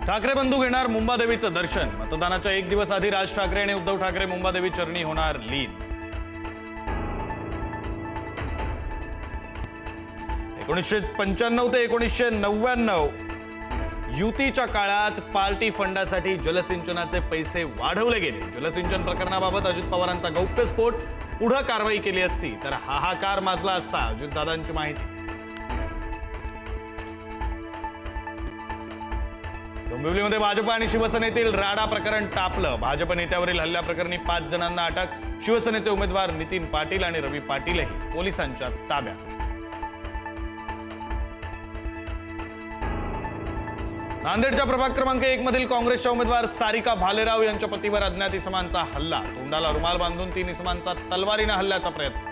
ठाकरे बंधू घेणार मुंबादेवीचं दर्शन। मतदानाच्या एक दिवस आधी राज ठाकरे आणि उद्धव ठाकरे मुंबादेवी चरणी होणार लीन। 1995 ते 1999 युतीच्या काळात पार्टी फंडासाठी जलसिंचनाचे पैसे वाढवले गेले। जलसिंचन प्रकरणाबाबत अजित पवारांचा गौप्यस्फोट, पुढे कारवाई केली असती तर हाहाकार माजला असता, अजितदादांची माहिती। डोंबिवलीमध्ये भाजप आणि शिवसेनेतील राडा प्रकरण तापलं। भाजप नेत्यावरील हल्ल्याप्रकरणी 5 जणांना अटक। शिवसेनेचे उमेदवार नितीन पाटील आणि रवी पाटीलही पोलिसांच्या ताब्यात। नांदेडच्या प्रभाग क्रमांक 1 मधील काँग्रेसच्या उमेदवार सारिका भालेराव यांच्या पतीवर अज्ञात इसमांचा हल्ला। तोंडाला रुमाल बांधून 3 इसमांचा तलवारीने हल्ल्याचा प्रयत्न।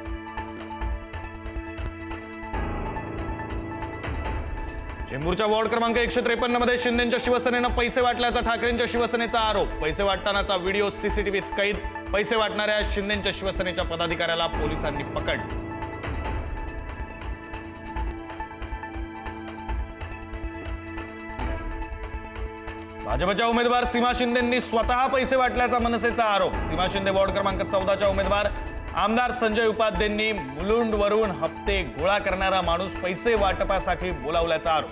चेंबूरच्या वॉर्ड क्रमांक 153 मध्ये शिंदेच्या शिवसेनेनं पैसे वाटल्याचा ठाकरेंच्या शिवसेनेचा आरोप। पैसे वाटतानाचा व्हिडिओ सीसीटीव्हीत कैद। पैसे वाटणाऱ्या शिंदेच्या शिवसेनेच्या पदाधिकाऱ्याला पोलिसांनी पकडलं। भाजपच्या उमेदवार सीमा शिंदेंनी स्वतः पैसे वाटल्याचा मनसेचा आरोप। सीमा शिंदे वॉर्ड क्रमांक 14च्या उमेदवार आमदार संजय उपाध्येंनी मुलुंडवरून हप्ते गोळा करणारा माणूस पैसे वाटपासाठी बोलावल्याचा आरोप।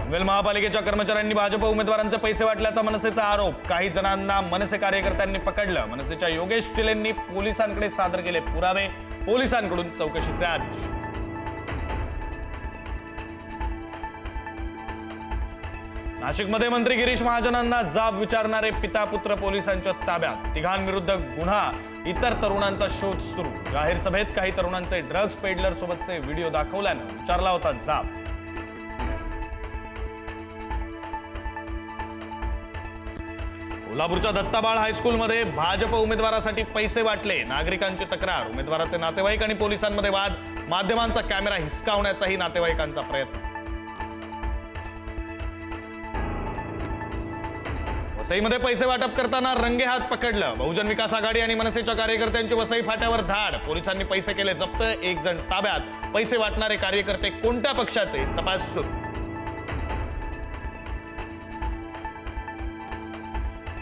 पनवेल महापालिकेच्या कर्मचाऱ्यांनी भाजप उमेदवारांचे पैसे वाटल्याचा मनसेचा आरोप। काही जणांना मनसे कार्यकर्त्यांनी पकडलं। मनसेच्या योगेश टिलेंनी पोलिसांकडे सादर केले पुरावे। पोलिसांकडून चौकशीचे आदेश। नाशिकमध्ये मंत्री गिरीश महाजनांना जाब विचारणारे पिता पुत्र पोलिसांच्या ताब्यात। तिघांविरुद्ध गुन्हा, इतर तरुणांचा शोध सुरू। जाहीर सभेत काही तरुणांचे ड्रग्ज पेडलर सोबतचे व्हिडिओ दाखवल्यानं विचारला होता जाब। कोल्हापूरच्या दत्ताबाळ हायस्कूलमध्ये भाजप उमेदवारासाठी पैसे वाटले। नागरिकांची तक्रार। उमेदवाराचे नातेवाईक आणि पोलिसांमध्ये वाद। माध्यमांचा कॅमेरा हिसकावण्याचाही नातेवाईकांचा प्रयत्न। वसईमध्ये पैसे वाटप करताना रंगेहात पकडलं। बहुजन विकास आघाडी आणि मनसेच्या कार्यकर्त्यांची वसई फाट्यावर धाड। पोलिसांनी पैसे केले जप्त। 1 जण ताब्यात। पैसे वाटणारे कार्यकर्ते कोणत्या पक्षाचे, तपास सुरू।